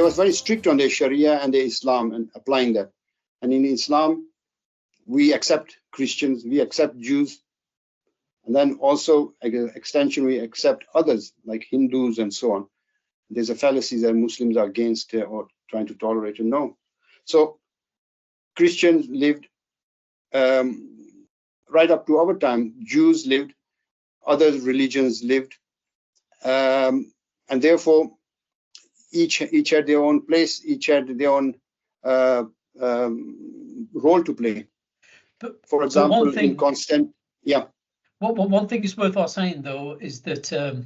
were very strict on their Sharia and their Islam and applying that. And in Islam, we accept Christians, we accept Jews, and then also, like an extension, we accept others like Hindus and so on. There's a fallacy that Muslims are against or trying to tolerate it. No. So Christians lived right up to our time. Jews lived, other religions lived, and therefore each had their own place, each had their own role to play. But for example, one thing, in constant, yeah. One thing is worthwhile saying, though, is that the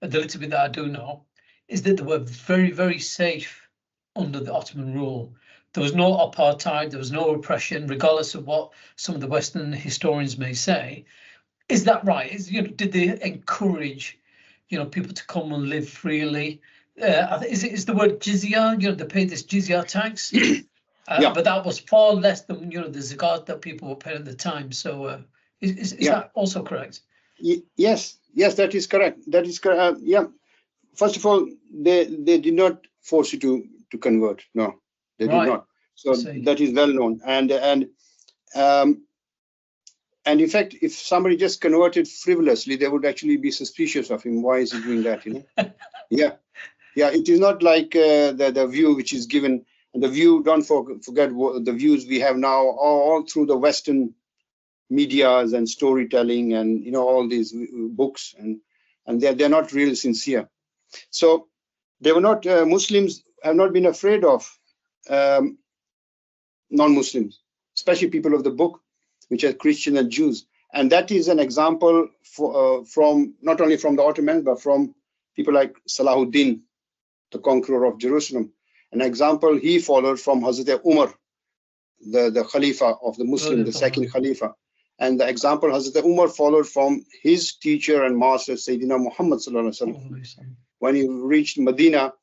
little bit that I do know is that they were very, very safe under the Ottoman rule. There was no apartheid, there was no oppression, regardless of what some of the Western historians may say. Is that right? Did they encourage, people to come and live freely? Is the word jizya? They paid this jizya tax, Yeah. but that was far less than the zakat that people were paying at the time. So, is that also correct? Yes, that is correct. That is correct. Yeah. First of all, they did not force you to convert. No, they did not. So that is well known. And in fact, if somebody just converted frivolously, they would actually be suspicious of him. Why is he doing that? Yeah. It is not like the view which is given. And the view, don't forget the views we have now all through the Western medias and storytelling and all these books, and they're not real sincere. So they were not Muslims have not been afraid of non-Muslims, especially people of the book, which are Christian and Jews. And that is an example from not only from the Ottomans, but from people like Salahuddin, the conqueror of Jerusalem. An example he followed from Hazrat Umar, the Khalifa of the Muslim, the second Khalifa. And the example Hazrat Umar followed from his teacher and master, Sayyidina Muhammad sallallahu alaihi wasallam. When he reached Medina,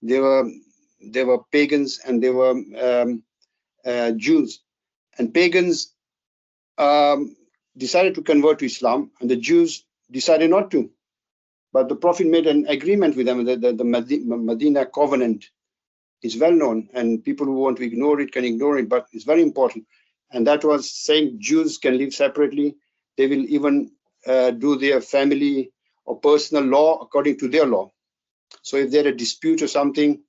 there were pagans and there were Jews. And pagans decided to convert to Islam, and the Jews decided not to. But the Prophet made an agreement with them, the Medina covenant is well known, and people who want to ignore it can ignore it, but it's very important. And that was saying Jews can live separately. They will even do their family or personal law according to their law. So if they had a dispute or something,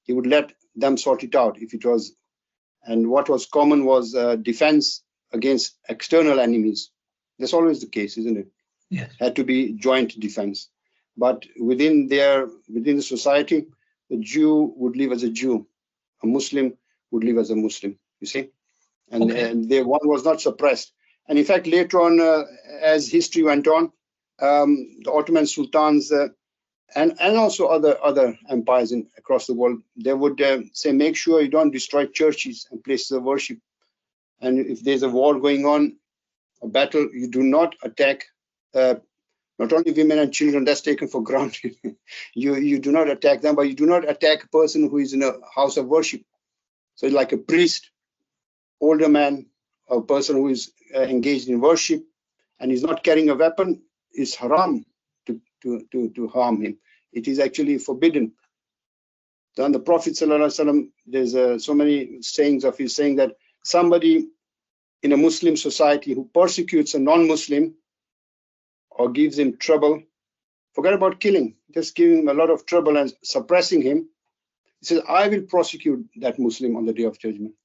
he would let them sort it out if it was. And what was common was defense against external enemies. That's always the case, isn't it? Yes. Had to be joint defense. But within the society, the Jew would live as a Jew, a Muslim would live as a Muslim. You see, and one was not suppressed. And in fact, later on, as history went on, the Ottoman sultans and also other empires across the world, they would say, make sure you don't destroy churches and places of worship. And if there's a war going on, a battle, you do not attack not only women and children, that's taken for granted. you do not attack them, but you do not attack a person who is in a house of worship. So like a priest, older man, a person who is engaged in worship and is not carrying a weapon, is haram to harm him. It is actually forbidden. Then the Prophet ﷺ, there's so many sayings of his saying that somebody in a Muslim society who persecutes a non-Muslim or gives him trouble, forget about killing, just giving him a lot of trouble and suppressing him. He says, I will prosecute that Muslim on the Day of Judgment.